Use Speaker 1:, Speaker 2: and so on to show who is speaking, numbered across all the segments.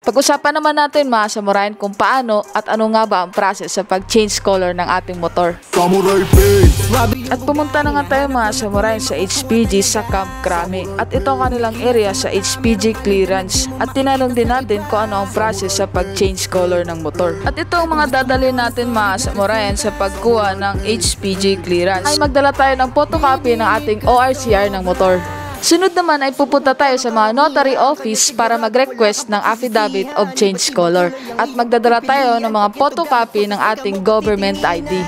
Speaker 1: Pag-usapan naman natin mga samurayan kung paano at ano nga ba ang process sa pag-change color ng ating motor. At pumunta na nga tayo mga samurayan sa HPG sa Camp Crame. At ito ang kanilang area sa HPG clearance. At tinanong din natin kung ano ang process sa pag-change color ng motor. At ito ang mga dadalhin natin mga samurayan sa pagkuha ng HPG clearance. Ay magdala tayo ng photocopy ng ating ORCR ng motor. Sunod naman ay pupunta tayo sa mga notary office para mag-request ng affidavit of change color at magdadala tayo ng mga photocopy ng ating government ID.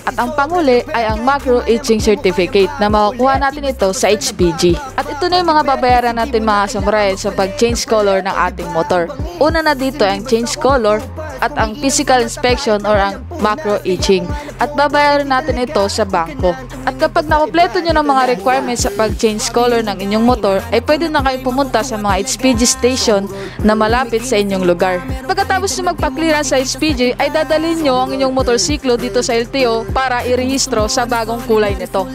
Speaker 1: At ang panghuli ay ang macro etching certificate na makukuha natin ito sa HPG. At ito na yung mga babayaran natin mga samurayan sa pag-change color ng ating motor. Una na dito ang change color at ang physical inspection or ang macro etching. At babayaran natin ito sa bangko. At kapag nakompleto nyo ng mga requirements sa pag-change color ng inyong motor, ay pwede na kayo pumunta sa mga HPG station na malapit sa inyong lugar. Pagkatapos na magpa-clearance sa HPG, ay dadalhin nyo ang inyong motorsiklo dito sa LTO para irehistro sa bagong kulay nito.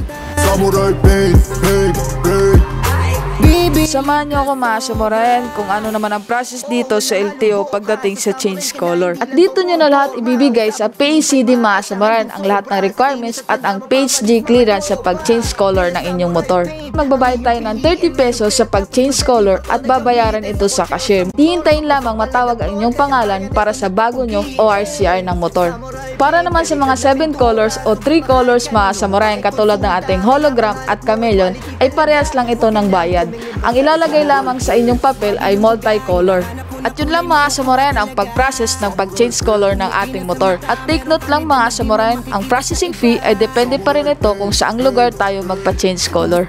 Speaker 1: Samahan nyo ako mga samurayan kung ano naman ang process dito sa LTO pagdating sa change color. At dito nyo na lahat ibibigay sa PACD mga samurayan ang lahat ng requirements at ang PHG clearance sa pag-change color ng inyong motor. Magbabayad tayo ng 30 pesos sa pag-change color at babayaran ito sa cashier. Hihintayin lamang matawag ang inyong pangalan para sa bago nyo ORCR ng motor. Para naman sa mga 7 colors o 3 colors mga samurayan katulad ng ating hologram at chameleon ay parehas lang ito ng bayad. Ang ilalagay lamang sa inyong papel ay multicolor. At yun lang mga samurayan ang pag-process ng pag-change color ng ating motor. At take note lang mga samurayan, ang processing fee ay depende pa rin ito kung saang lugar tayo magpa-change color.